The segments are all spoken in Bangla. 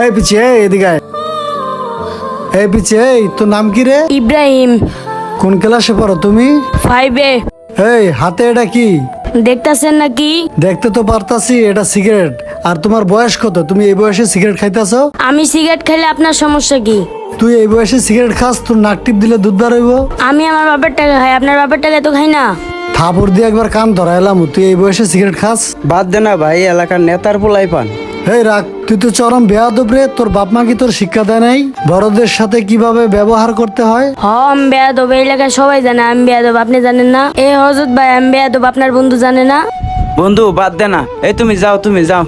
এই পিছে এদিকে আয়। এই পিছে তোর নাম কি রে? ইব্রাহিম। কোন ক্লাসে পড়ো তুমি? 5-এ। এই হাতে এটা কি? দেখতাছেন নাকি? দেখতে তো পারতাছি, এটা সিগারেট। আর তোমার বয়স কত? তুমি এই বয়সে সিগারেট খাইতেছো? আমি সিগারেট খেলে আপনার সমস্যা কি? তুই এই বয়সে সিগারেট খাস, তোর নাক টিপ দিলে দুধ বেরোইব। আমি আমার বাপের টাকা খাই, আপনার বাপের টাকা তো খাই না। থাপড় দিয়ে একবার কান ধরাইলাম, তুই এই বয়সে সিগারেট খাস? বাদ দে না ভাই, এলাকার নেতার পোলাই পান। এই রাখ, তুই তো চরম বেয়াদব রে। তোর বাপ মা কি তোর শিক্ষা দেয় নাই বড়দের সাথে কিভাবে ব্যবহার করতে হয়? আমি বেয়াদব, এই এলাকায় সবাই জানে আমি বেয়াদব, আপনি জানেন না? এই হযরত ভাই আমি বেয়াদব, আপনার বন্ধু জানে না? বন্ধু বাদ দে না, এই তুমি যাও তুমি যাও।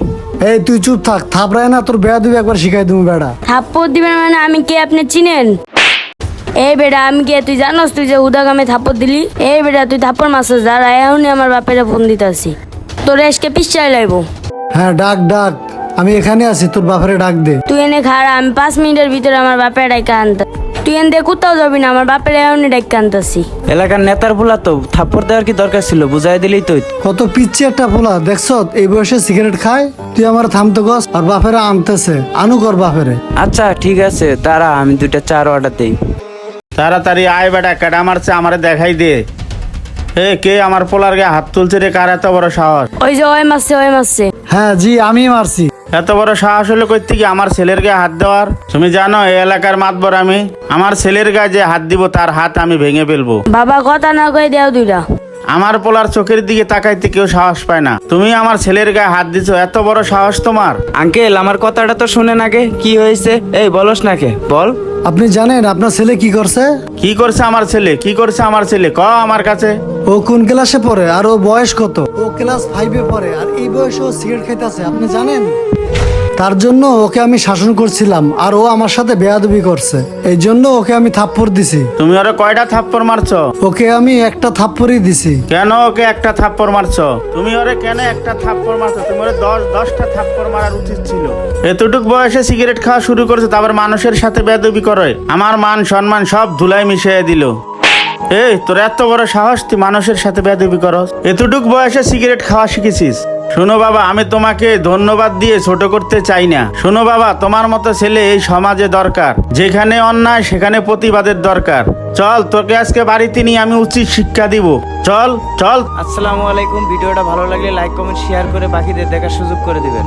এই তুই চুপ থাক, থাপড়ায় না তোর বেয়াদবি একবার শিখাই তুমি বেড়া। থাপ্পড় দিবেন মানে আমি কে আপনি চিনেন? এই বেটা আমি কে তুই জানোস? তুই যে উদাগামে থাপ্পড় দিলি, এই বেটা তুই থাপ্পড় মারছিস, যারা এখনই আমার বাপের ফোন দিতেছি, তোর এসকে পিছাই লাইব। হ্যাঁ ডাক ডাক, আমি এখানে আছি, তোর বাপরে ডাক দে। তুই এনে খাড়া, আমি 5 মিনিটের ভিতরে আমার বাপের ডাইকা আনতা। তুই এনে দিয়ে কোথাও যাবি না, আমার বাপের এখনই ডাইকা আনতাছি। এলাকার নেতার পোলা তো থাপ্পড় দেওয়ার কি দরকার ছিল, বুঝাই দিলেই তো। কত পিচ্ছি একটা পোলা দেখছ, এই বয়সে সিগারেট খায়। তুই আমার থামতে গছ, আর বাপেরা আনতেছে, আনু কর বাপেরে। আচ্ছা ঠিক আছে, তারা আমি 2টা চা অর্ডার দেই। তাড়াতাড়ি আয় বেটা, কেডা মারছে আমারে দেখাই দে। কে আমার পোলার গায়ে হাত তুলছে রে? কার এত বড় সাহস? ওই যে ওই মারছে। হ্যাঁ জি, আমি মারছি। এত বড় সাহস হলো কই থেকে আমার ছেলের গায়ে হাত দেওয়ার? তুমি জানো এই এলাকার মাতবর আমি। আমার ছেলের গায়ে যে হাত দিব তার হাত আমি ভেঙে ফেলবো। বাবা কথা না কই দেও দুইটা। আমার পোলার চোখের দিকে তাকাইতে কেউ সাহস পায় না, তুমি আমার ছেলের গায়ে হাত দিছো, এত বড় সাহস তোমার? আঙ্কেল আমার কথাটা তো শুনেন আগে, কি হয়েছে এই বলস না কে বল। আপনি জানেন আপনার ছেলে কি করছে? কি করছে আমার ছেলে? কি করছে আমার ছেলে? ক আমার কাছে। ও কোন ক্লাসে পড়ে আর ও বয়স কত? ও ক্লাস 5-এ পড়ে, আর এই বয়সে ও সিগারেট খাইতেছে, আপনি জানেন? তার জন্য ওকে আমি শাসন করছিলাম, আর ও আমার সাথে বেয়াদবি করছে, এই জন্য ওকে আমি থাপ্পড় দিছি। তুমি ওরে কয়টা থাপ্পড় মারছো? ওকে আমি একটা থাপ্পড়ই দিছি। কেন ওকে একটা থাপ্পড় মারছো? তুমি ওরে কেন একটা থাপ্পড় মারছো? তুমি ওরে 10টা থাপ্পড় মারার উচিত ছিল। এতটুক বয়সে সিগারেট খাওয়া শুরু করছে, তারপর মানুষের সাথে বেয়াদবি করে। আমার মান সম্মান সব ধুলাই মিশিয়ে দিল। এই তোর এত বড় সাহস, তুই মানুষের সাথে বেয়াদবি করস? এতটুক বয়সে সিগারেট খাওয়া শিখেছিস? শোনো বাবা, আমি তোমাকে ধন্যবাদ দিয়ে ছোট করতে চাই না। শোনো বাবা, তোমার মতো ছেলে এই সমাজে দরকার। যেখানে অন্যায় সেখানে প্রতিবাদের দরকার। চল, তোকে আজকে বাড়িতে নিয়ে আমি উচিত শিক্ষা দিব। চল চল। আসসালামু আলাইকুম। ভিডিওটা ভালো লাগলে লাইক কমেন্ট শেয়ার করে বাকিদের দেখার সুযোগ করে দিবেন।